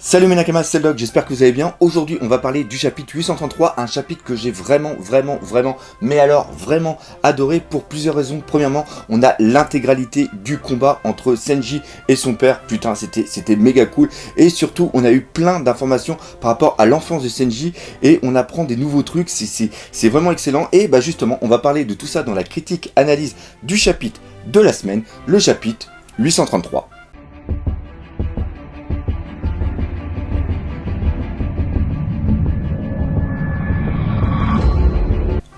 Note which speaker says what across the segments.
Speaker 1: Salut mes Nakamas, c'est le Doc, j'espère que vous allez bien. Aujourd'hui on va parler du chapitre 833, un chapitre que j'ai vraiment adoré pour plusieurs raisons. Premièrement, on a l'intégralité du combat entre Senji et son père, putain c'était méga cool. Et surtout on a eu plein d'informations par rapport à l'enfance de Senji et on apprend des nouveaux trucs, c'est vraiment excellent. Et bah justement on va parler de tout ça dans la critique analyse du chapitre de la semaine, le chapitre 833.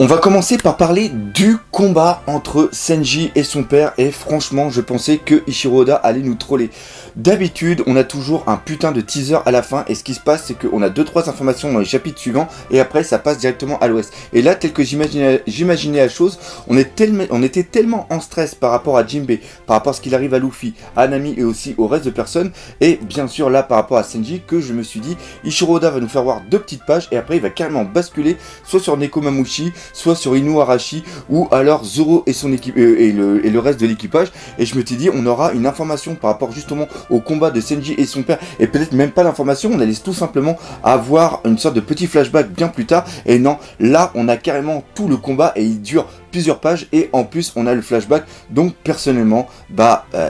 Speaker 1: On va commencer par parler du combat entre Senji et son père et franchement je pensais que Eiichiro Oda allait nous troller. D'habitude on a toujours un putain de teaser à la fin et ce qui se passe c'est qu'on a 2-3 informations dans les chapitres suivants et après ça passe directement à l'ouest. Et là tel que j'imaginais la chose, on était tellement en stress par rapport à Jinbei, par rapport à ce qu'il arrive à Luffy, à Nami et aussi au reste de personnes et bien sûr là par rapport à Senji que je me suis dit Eiichiro Oda va nous faire voir 2 petites pages et après il va carrément basculer soit sur Nekomamushi, soit sur Inuarashi ou alors Zoro et son équipe et le reste de l'équipage. Et je me suis dit on aura une information par rapport justement au combat de Senji et son père et peut-être même pas l'information, on allait tout simplement avoir une sorte de petit flashback bien plus tard. Et non, là on a carrément tout le combat et il dure plusieurs pages et en plus on a le flashback, donc personnellement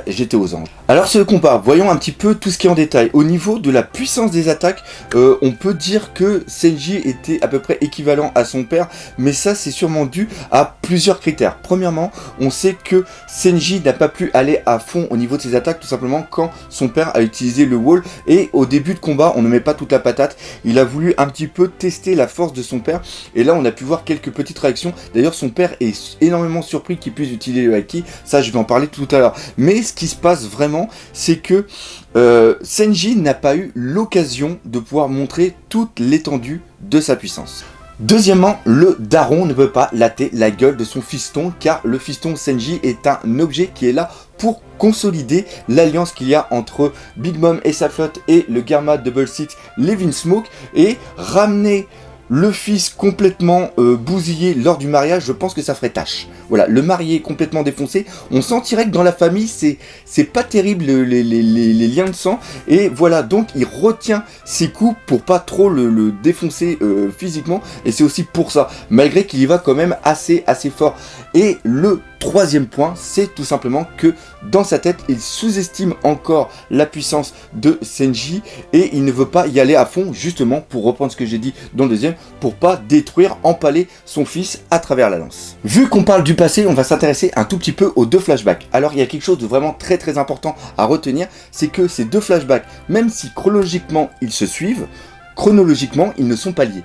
Speaker 1: j'étais aux anges. Alors ce combat, voyons un petit peu tout ce qui est en détail. Au niveau de la puissance des attaques, on peut dire que Senji était à peu près équivalent à son père, mais ça c'est sûrement dû à plusieurs critères. Premièrement, on sait que Senji n'a pas pu aller à fond au niveau de ses attaques tout simplement quand son père a utilisé le wall et au début de combat on ne met pas toute la patate, il a voulu un petit peu tester la force de son père et là on a pu voir quelques petites réactions. D'ailleurs son père est énormément surpris qu'il puisse utiliser le haki, ça je vais en parler tout à l'heure. Mais ce qui se passe vraiment c'est que Senji n'a pas eu l'occasion de pouvoir montrer toute l'étendue de sa puissance. Deuxièmement, le daron ne peut pas latter la gueule de son fiston car le fiston Senji est un objet qui est là pour consolider l'alliance qu'il y a entre Big Mom et sa flotte et le Garma Double Six Levin Smoke et ramener le fils complètement bousillé lors du mariage, je pense que ça ferait tâche. Voilà, le marié complètement défoncé, on sentirait que dans la famille, c'est pas terrible les liens de sang. Et voilà, donc il retient ses coups pour pas trop le défoncer physiquement. Et c'est aussi pour ça, malgré qu'il y va quand même assez fort. Et le troisième point, c'est tout simplement que dans sa tête, il sous-estime encore la puissance de Senji et il ne veut pas y aller à fond, justement, pour reprendre ce que j'ai dit dans le deuxième, pour pas détruire, empaler son fils à travers la lance. Vu qu'on parle du passé, on va s'intéresser un tout petit peu aux 2 flashbacks. Alors il y a quelque chose de vraiment très important à retenir, c'est que ces 2 flashbacks, même si chronologiquement ils se suivent, chronologiquement ils ne sont pas liés.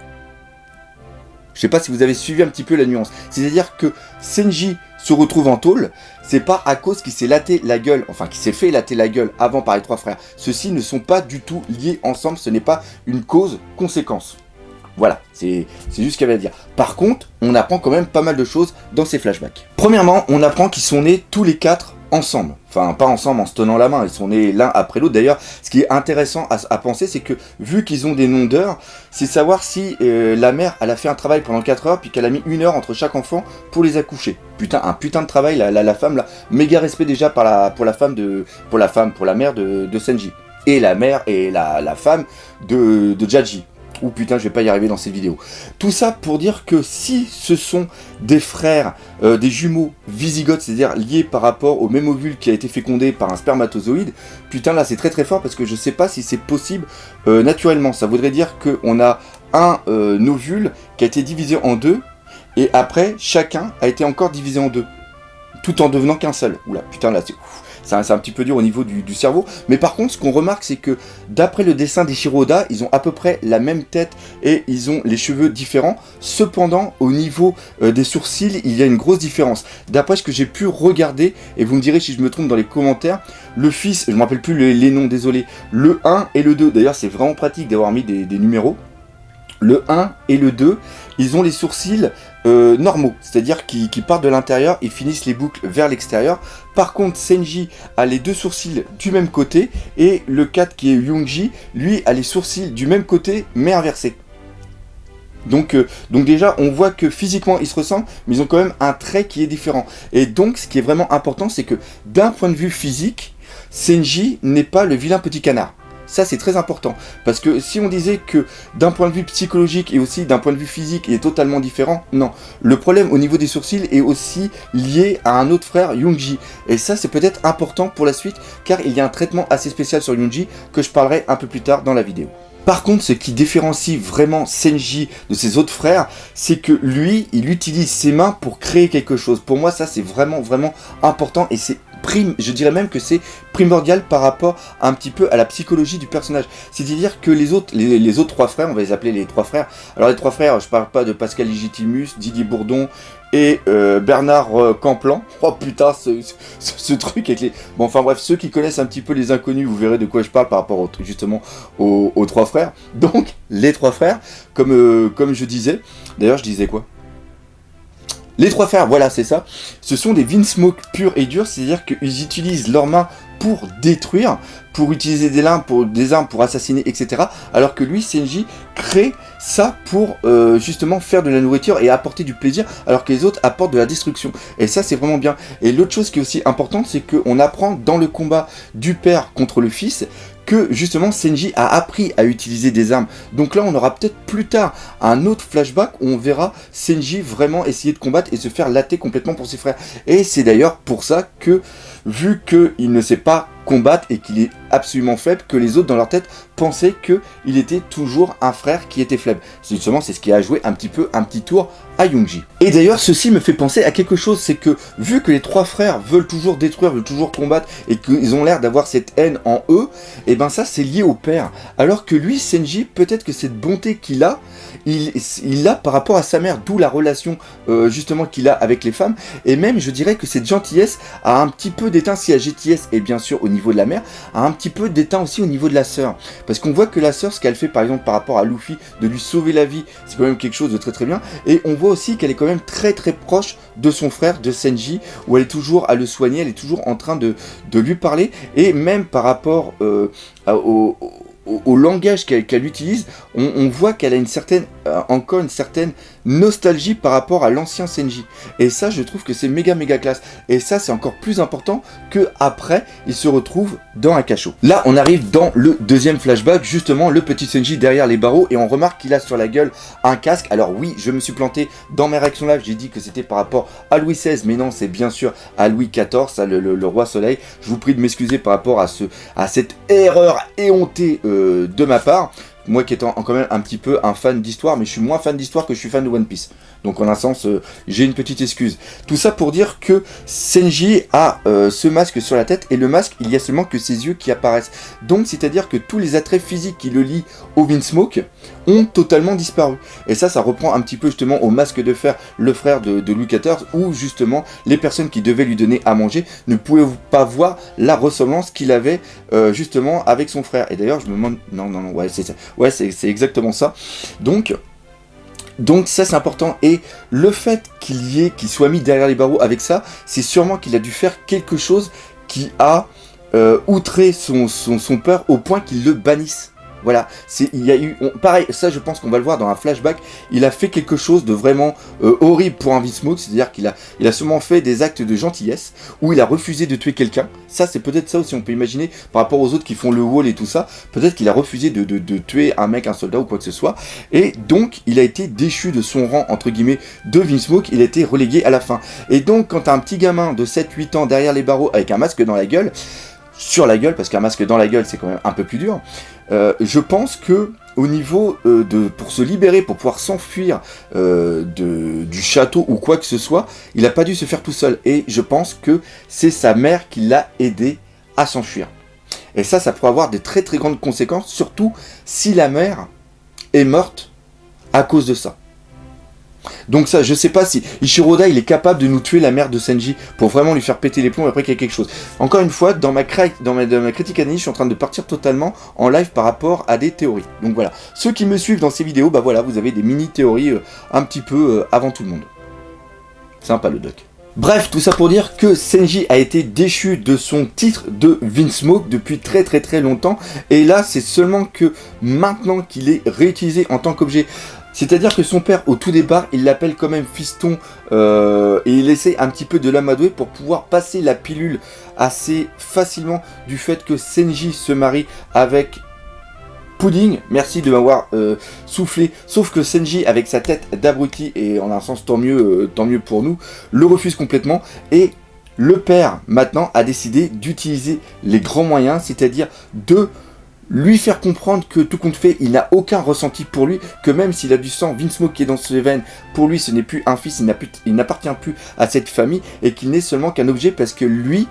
Speaker 1: Je sais pas si vous avez suivi un petit peu la nuance. C'est-à-dire que Senji se retrouve en tôle, c'est pas à cause qu'il s'est laté la gueule, enfin qu'il s'est fait latter la gueule avant par les 3 frères. Ceux-ci ne sont pas du tout liés ensemble, ce n'est pas une cause-conséquence. Voilà, c'est juste ce qu'il y avait à dire. Par contre, on apprend quand même pas mal de choses dans ces flashbacks. Premièrement, on apprend qu'ils sont nés tous les 4 ensemble. Enfin, pas ensemble en se tenant la main, ils sont nés l'un après l'autre. D'ailleurs, ce qui est intéressant à penser, c'est que vu qu'ils ont des noms d'heures, c'est savoir si la mère, elle a fait un travail pendant 4 heures, puis qu'elle a mis 1 heure entre chaque enfant pour les accoucher. Putain, un putain de travail, la femme, là. Méga respect déjà pour la mère de Senji. Et la mère et la femme de Jaji. Ou putain, je vais pas y arriver dans cette vidéo. Tout ça pour dire que si ce sont des frères, des jumeaux visigoths, c'est-à-dire liés par rapport au même ovule qui a été fécondé par un spermatozoïde, putain là c'est très fort parce que je sais pas si c'est possible naturellement. Ça voudrait dire qu'on a un ovule qui a été divisé en 2 et après chacun a été encore divisé en 2. Tout en devenant qu'un seul. Oula, putain là c'est un petit peu dur au niveau du cerveau. Mais par contre, ce qu'on remarque, c'est que d'après le dessin d'Eiichiro Oda, ils ont à peu près la même tête et ils ont les cheveux différents. Cependant, au niveau des sourcils, il y a une grosse différence. D'après ce que j'ai pu regarder, et vous me direz si je me trompe dans les commentaires, le fils, je ne me rappelle plus les noms, désolé, le 1 et le 2, d'ailleurs c'est vraiment pratique d'avoir mis des numéros. Le 1 et le 2, ils ont les sourcils normaux, c'est-à-dire qui partent de l'intérieur et finissent les boucles vers l'extérieur. Par contre, Senji a les 2 sourcils du même côté et le 4 qui est Youngji, lui a les sourcils du même côté mais inversés. Donc déjà, on voit que physiquement ils se ressemblent, mais ils ont quand même un trait qui est différent. Et donc, ce qui est vraiment important, c'est que d'un point de vue physique, Senji n'est pas le vilain petit canard. Ça c'est très important, parce que si on disait que d'un point de vue psychologique et aussi d'un point de vue physique il est totalement différent, non. Le problème au niveau des sourcils est aussi lié à un autre frère, Yoongi, et ça c'est peut-être important pour la suite, car il y a un traitement assez spécial sur Yoongi que je parlerai un peu plus tard dans la vidéo. Par contre, ce qui différencie vraiment Senji de ses autres frères, c'est que lui, il utilise ses mains pour créer quelque chose. Pour moi, ça c'est vraiment important et c'est je dirais même que c'est primordial par rapport un petit peu à la psychologie du personnage. C'est-à-dire que les autres trois frères, on va les appeler les trois frères. Alors les trois frères, je parle pas de Pascal Légitimus, Didier Bourdon et Bernard Camplan. Oh putain, ce truc avec les... Bon, enfin bref, ceux qui connaissent un petit peu les inconnus, vous verrez de quoi je parle par rapport justement aux trois frères. Donc, les trois frères, comme je disais... D'ailleurs, je disais quoi ? Les trois frères, voilà, c'est ça. Ce sont des Vinsmoke purs et durs, c'est-à-dire qu'ils utilisent leurs mains pour détruire, pour utiliser des armes pour assassiner, etc. Alors que lui, Senji, crée ça pour justement faire de la nourriture et apporter du plaisir, alors que les autres apportent de la destruction. Et ça, c'est vraiment bien. Et l'autre chose qui est aussi importante, c'est qu'on apprend dans le combat du père contre le fils, que justement Senji a appris à utiliser des armes. Donc là on aura peut-être plus tard un autre flashback où on verra Senji vraiment essayer de combattre et se faire latter complètement pour ses frères. Et c'est d'ailleurs pour ça que, vu qu'il ne sait pas combattre et qu'il est absolument faible, que les autres dans leur tête pensaient qu'il était toujours un frère qui était faible. Justement c'est ce qui a joué un petit tour à Yoongi. Et d'ailleurs ceci me fait penser à quelque chose, c'est que vu que les trois frères veulent toujours détruire, veulent toujours combattre et qu'ils ont l'air d'avoir cette haine en eux, et ben ça c'est lié au père. Alors que lui, Senji, peut-être que cette bonté qu'il a, il l'a par rapport à sa mère, d'où la relation justement qu'il a avec les femmes, et même je dirais que cette gentillesse a un petit peu d'éteint, si la gentillesse est bien sûr au niveau de la mère, a un petit peu d'éteint aussi au niveau de la sœur. Parce qu'on voit que la sœur, ce qu'elle fait par exemple par rapport à Luffy, de lui sauver la vie, c'est quand même quelque chose de très bien, et on voit aussi qu'elle est quand même très proche de son frère, de Senji, où elle est toujours à le soigner, elle est toujours en train de lui parler, et même par rapport au langage qu'elle utilise, on voit qu'elle a encore une certaine nostalgie par rapport à l'ancien Senji. Et ça, je trouve que c'est méga classe. Et ça, c'est encore plus important que après, il se retrouve dans un cachot. Là, on arrive dans le deuxième flashback, justement, le petit Senji derrière les barreaux, et on remarque qu'il a sur la gueule un casque. Alors oui, je me suis planté dans mes réactions live, j'ai dit que c'était par rapport à Louis XVI, mais non, c'est bien sûr à Louis XIV, ça, le roi soleil. Je vous prie de m'excuser par rapport à cette erreur éhontée de ma part. Moi qui étant quand même un petit peu un fan d'histoire, mais je suis moins fan d'histoire que je suis fan de One Piece. Donc en un sens, j'ai une petite excuse. Tout ça pour dire que Senji a ce masque sur la tête, et le masque, il y a seulement que ses yeux qui apparaissent. Donc c'est-à-dire que tous les attraits physiques qui le lient au Vinsmoke ont totalement disparu. Et ça reprend un petit peu justement au masque de fer, le frère de Louis XIV, où justement les personnes qui devaient lui donner à manger ne pouvaient pas voir la ressemblance qu'il avait justement avec son frère. Et d'ailleurs je me demande... Non, ouais c'est ça. Ouais, c'est exactement ça. Donc ça c'est important, et le fait qu'il soit mis derrière les barreaux avec ça, c'est sûrement qu'il a dû faire quelque chose qui a outré son père au point qu'il le bannisse. Voilà, il y a eu, pareil, ça je pense qu'on va le voir dans un flashback, il a fait quelque chose de vraiment horrible pour un Vinsmoke, c'est-à-dire qu'il a sûrement fait des actes de gentillesse, où il a refusé de tuer quelqu'un. Ça c'est peut-être ça aussi, on peut imaginer, par rapport aux autres qui font le wall et tout ça, peut-être qu'il a refusé de tuer un mec, un soldat ou quoi que ce soit, et donc il a été déchu de son rang, entre guillemets, de Vinsmoke, il a été relégué à la fin. Et donc quand t'as un petit gamin de 7-8 ans derrière les barreaux avec un masque dans la gueule, sur la gueule, parce qu'un masque dans la gueule c'est quand même un peu plus dur, je pense que au niveau pour se libérer, pour pouvoir s'enfuir du château ou quoi que ce soit, il n'a pas dû se faire tout seul, et je pense que c'est sa mère qui l'a aidé à s'enfuir. Et ça pourrait avoir des très grandes conséquences, surtout si la mère est morte à cause de ça. Donc ça, je sais pas si Eiichiro Oda il est capable de nous tuer la mère de Senji pour vraiment lui faire péter les plombs après qu'il y ait quelque chose. Encore une fois, dans ma critique analyse, je suis en train de partir totalement en live par rapport à des théories. Donc voilà, ceux qui me suivent dans ces vidéos, bah voilà, vous avez des mini théories un petit peu avant tout le monde. Sympa le doc. Bref, tout ça pour dire que Senji a été déchu de son titre de Vinsmoke depuis très longtemps, et là c'est seulement que maintenant qu'il est réutilisé en tant qu'objet. C'est-à-dire que son père, au tout départ, il l'appelle quand même fiston, et il essaie un petit peu de l'amadouer pour pouvoir passer la pilule assez facilement du fait que Senji se marie avec Pudding, merci de m'avoir soufflé. Sauf que Senji, avec sa tête d'abruti, et en un sens tant mieux pour nous, le refuse complètement. Et le père, maintenant, a décidé d'utiliser les grands moyens, c'est-à-dire de lui faire comprendre que tout compte fait, il n'a aucun ressenti pour lui, que même s'il a du sang, Vince Smoke qui est dans ses veines, pour lui ce n'est plus un fils, il n'appartient plus à cette famille, et qu'il n'est seulement qu'un objet, parce que lui,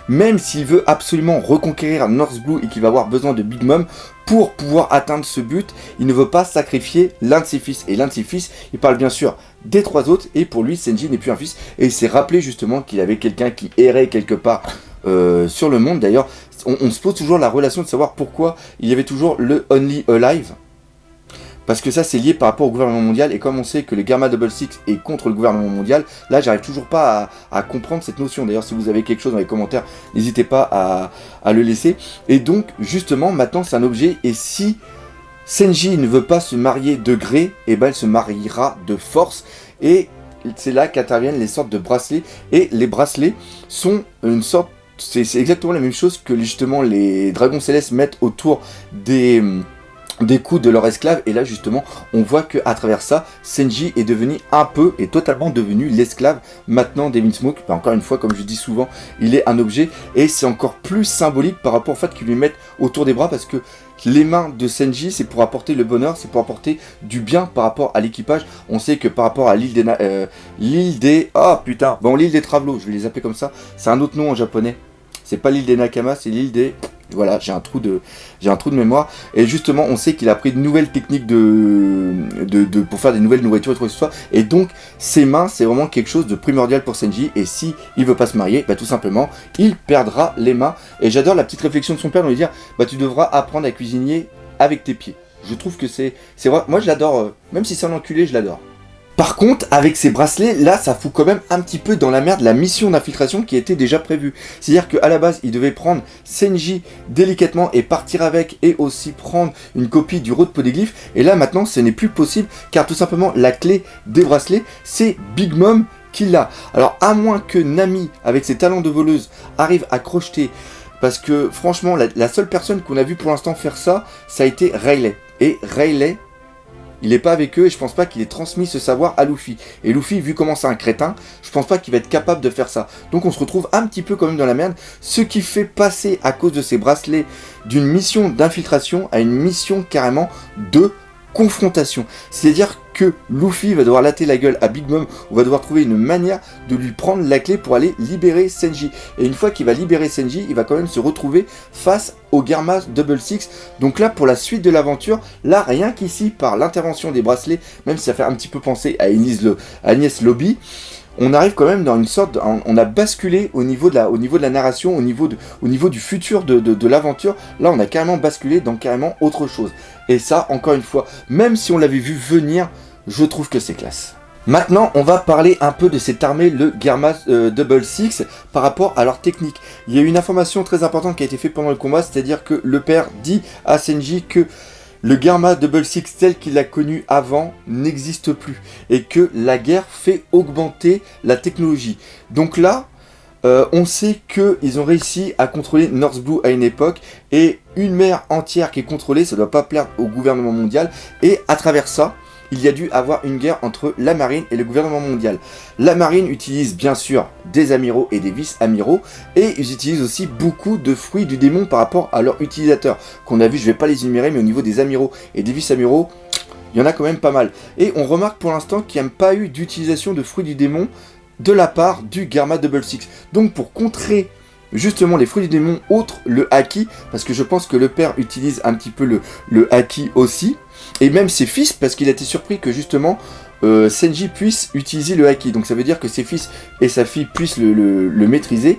Speaker 1: même s'il veut absolument reconquérir North Blue et qu'il va avoir besoin de Big Mom pour pouvoir atteindre ce but, il ne veut pas sacrifier l'un de ses fils. Et l'un de ses fils, il parle bien sûr des 3 autres, et pour lui, Senji n'est plus un fils. Et il s'est rappelé justement qu'il avait quelqu'un qui errait quelque part sur le monde. D'ailleurs, on se pose toujours la relation de savoir pourquoi il y avait toujours le Only Alive. Parce que ça, c'est lié par rapport au gouvernement mondial, et comme on sait que le Gamma Double Six est contre le gouvernement mondial, là, j'arrive toujours pas à comprendre cette notion. D'ailleurs, si vous avez quelque chose dans les commentaires, n'hésitez pas à le laisser. Et donc, justement, maintenant, c'est un objet, et si Senji ne veut pas se marier de gré, et ben, elle se mariera de force, et c'est là qu'interviennent les sortes de bracelets, et les bracelets sont une sorte, c'est exactement la même chose que justement les dragons célestes mettent autour des coups de leur esclave, et là justement on voit que à travers ça, Senji est devenu un peu et totalement devenu l'esclave maintenant des Vince Smoke. Encore une fois, comme je dis souvent, il est un objet, et c'est encore plus symbolique par rapport au fait qu'ils lui mettent autour des bras, parce que les mains de Senji, c'est pour apporter le bonheur, c'est pour apporter du bien par rapport à l'équipage. On sait que par rapport à l'île des l'île des Travelots, je vais les appeler comme ça, c'est un autre nom en japonais. C'est pas l'île des Nakama, c'est l'île des... Voilà, j'ai un trou de mémoire. Et justement, on sait qu'il a appris de nouvelles techniques pour faire des nouvelles nourritures et tout ça. Et donc, ses mains, c'est vraiment quelque chose de primordial pour Senji. Et si il veut pas se marier, bah tout simplement, il perdra les mains. Et j'adore la petite réflexion de son père de lui dire, bah tu devras apprendre à cuisiner avec tes pieds. Je trouve que c'est vrai. Moi, je l'adore. Même si c'est un enculé, je l'adore. Par contre, avec ces bracelets, là, ça fout quand même un petit peu dans la merde la mission d'infiltration qui était déjà prévue. C'est-à-dire qu'à la base, il devait prendre Senji délicatement et partir avec, et aussi prendre une copie du Road Poneglyph. Et là, maintenant, ce n'est plus possible, car tout simplement, la clé des bracelets, c'est Big Mom qui l'a. Alors, à moins que Nami, avec ses talents de voleuse, arrive à crocheter, parce que franchement, la seule personne qu'on a vu pour l'instant faire ça, ça a été Rayleigh. Et Rayleigh, il n'est pas avec eux, et je pense pas qu'il ait transmis ce savoir à Luffy. Et Luffy, vu comment c'est un crétin, je pense pas qu'il va être capable de faire ça. Donc on se retrouve un petit peu quand même dans la merde, ce qui fait passer, à cause de ces bracelets, d'une mission d'infiltration à une mission carrément de confrontation. C'est-à-dire que Luffy va devoir latter la gueule à Big Mom, ou va devoir trouver une manière de lui prendre la clé pour aller libérer Senji. Et une fois qu'il va libérer Senji, il va quand même se retrouver face au Garma Double Six. Donc là, pour la suite de l'aventure, là, rien qu'ici, par l'intervention des bracelets, même si ça fait un petit peu penser à Agnès Lobby, on arrive quand même dans une sorte, on a basculé au niveau de la narration, au niveau du futur de l'aventure. Là, on a carrément basculé dans carrément autre chose. Et ça, encore une fois, même si on l'avait vu venir, je trouve que c'est classe. Maintenant, on va parler un peu de cette armée, le Garma Double Six, par rapport à leur technique. Il y a une information très importante qui a été faite pendant le combat, c'est-à-dire que le père dit à Senji que le Garma Double Six tel qu'il l'a connu avant n'existe plus, et que la guerre fait augmenter la technologie. Donc là, on sait qu'ils ont réussi à contrôler North Blue à une époque, et une mer entière qui est contrôlée, ça ne doit pas plaire au gouvernement mondial, et à travers ça, il y a dû avoir une guerre entre la marine et le gouvernement mondial. La marine utilise bien sûr des amiraux et des vice-amiraux, et ils utilisent aussi beaucoup de fruits du démon par rapport à leurs utilisateurs, qu'on a vu, je ne vais pas les énumérer, mais au niveau des amiraux et des vice-amiraux, il y en a quand même pas mal. Et on remarque pour l'instant qu'il n'y a pas eu d'utilisation de fruits du démon de la part du Garma Double Six. Donc pour contrer justement les fruits du démon, outre le haki, parce que je pense que le père utilise un petit peu le haki aussi, et même ses fils, parce qu'il a été surpris que justement Senji puisse utiliser le haki. Donc ça veut dire que ses fils et sa fille puissent le maîtriser,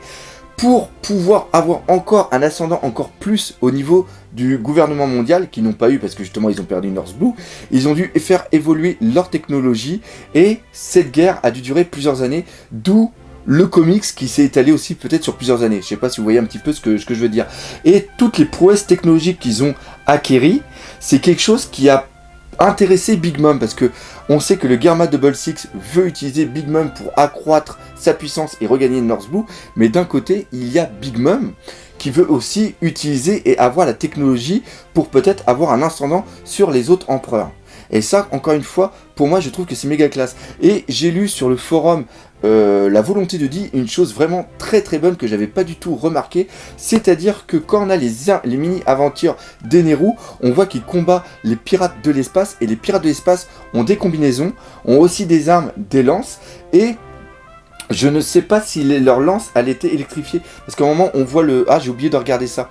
Speaker 1: pour pouvoir avoir encore un ascendant encore plus au niveau du gouvernement mondial, qu'ils n'ont pas eu parce que justement ils ont perdu North Blue. Ils ont dû faire évoluer leur technologie, et cette guerre a dû durer plusieurs années, d'où le comics qui s'est étalé aussi peut-être sur plusieurs années. Je sais pas si vous voyez un petit peu ce que je veux dire. Et toutes les prouesses technologiques qu'ils ont acquéries, c'est quelque chose qui a intéressé Big Mom, parce que on sait que le Garma Double Six veut utiliser Big Mom pour accroître sa puissance et regagner North Blue, mais d'un côté il y a Big Mom qui veut aussi utiliser et avoir la technologie pour peut-être avoir un ascendant sur les autres empereurs. Et ça, encore une fois, pour moi, je trouve que c'est méga classe. Et j'ai lu sur le forum La Volonté de Di une chose vraiment très très bonne que j'avais pas du tout remarqué, c'est-à-dire que quand on a les mini-aventures d'Eneru, on voit qu'il combat les pirates de l'espace, et les pirates de l'espace ont des combinaisons, ont aussi des armes, des lances, et je ne sais pas si leur lance elle était électrifiée, parce qu'à un moment on voit le... Ah, j'ai oublié de regarder ça.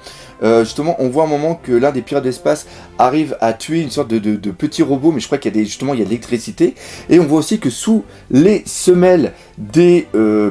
Speaker 1: Justement, on voit un moment que l'un des pirates de l'espace arrive à tuer une sorte de petit robot, mais je crois qu'il y a justement il y a de l'électricité. Et on voit aussi que sous les semelles des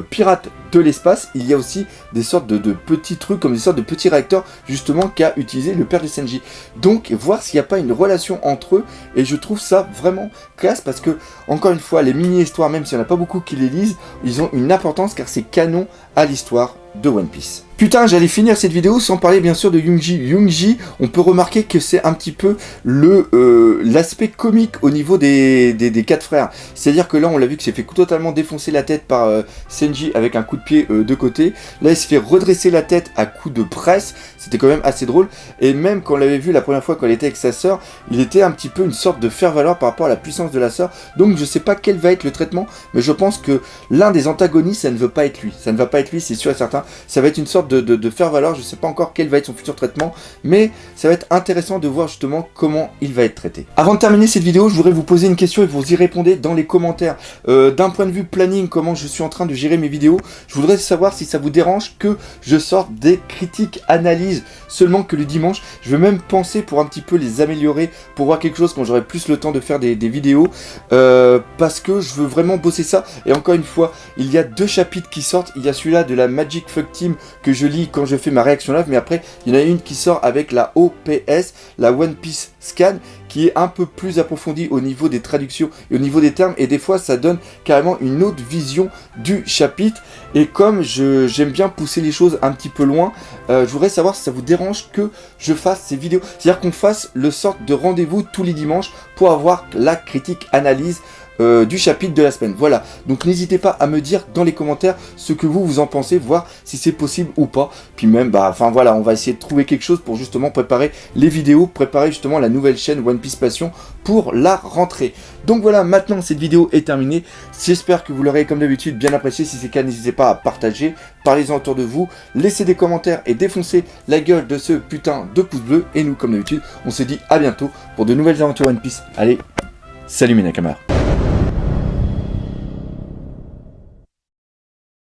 Speaker 1: pirates de l'espace, il y a aussi des sortes de petits trucs, comme des sortes de petits réacteurs, justement, qu'a utilisé le père de Senji. Donc, voir s'il n'y a pas une relation entre eux, et je trouve ça vraiment classe, parce que, encore une fois, les mini-histoires, même s'il n'y en a pas beaucoup qui les lisent, ils ont une importance, car c'est canon à l'histoire de One Piece. Putain, j'allais finir cette vidéo sans parler bien sûr de Youngji. Youngji, on peut remarquer que c'est un petit peu l'aspect comique au niveau des 4 frères. C'est-à-dire que là, on l'a vu qu'il s'est fait totalement défoncer la tête par Senji avec un coup de pied de côté. Là, il se fait redresser la tête à coup de presse. C'était quand même assez drôle. Et même quand on l'avait vu la première fois quand il était avec sa sœur, il était un petit peu une sorte de faire-valoir par rapport à la puissance de la sœur. Donc, je sais pas quel va être le traitement, mais je pense que l'un des antagonistes, ça ne veut pas être lui. Ça ne va pas être lui, c'est sûr et certain. Ça va être une sorte de faire valoir, je sais pas encore quel va être son futur traitement, mais ça va être intéressant de voir justement comment il va être traité. Avant de terminer cette vidéo, je voudrais vous poser une question et vous y répondez dans les commentaires. D'un point de vue planning, comment je suis en train de gérer mes vidéos, je voudrais savoir si ça vous dérange que je sorte des critiques, analyses seulement que le dimanche. Je vais même penser pour un petit peu les améliorer, pour voir quelque chose quand j'aurai plus le temps de faire des vidéos, parce que je veux vraiment bosser ça. Et encore une fois, il y a 2 chapitres qui sortent, il y a celui-là de la Magic Fuck Team que je lis quand je fais ma réaction live, mais après il y en a une qui sort avec la OPS, la One Piece Scan, qui est un peu plus approfondie au niveau des traductions et au niveau des termes, et des fois ça donne carrément une autre vision du chapitre. Et comme j'aime bien pousser les choses un petit peu loin, je voudrais savoir si ça vous dérange que je fasse ces vidéos, c'est-à-dire qu'on fasse le sorte de rendez-vous tous les dimanches pour avoir la critique analyse du chapitre de la semaine. Voilà, donc n'hésitez pas à me dire dans les commentaires ce que vous en pensez, voir si c'est possible ou pas. Puis même, enfin voilà, on va essayer de trouver quelque chose pour justement préparer les vidéos, préparer justement la nouvelle chaîne One Piece Passion pour la rentrée. Donc voilà, maintenant cette vidéo est terminée. J'espère que vous l'aurez comme d'habitude bien apprécié. Si c'est le cas, n'hésitez pas à partager, parlez-en autour de vous, laissez des commentaires et défoncez la gueule de ce putain de pouce bleu. Et nous, comme d'habitude, on se dit à bientôt pour de nouvelles aventures One Piece. Allez, salut mes nakamas.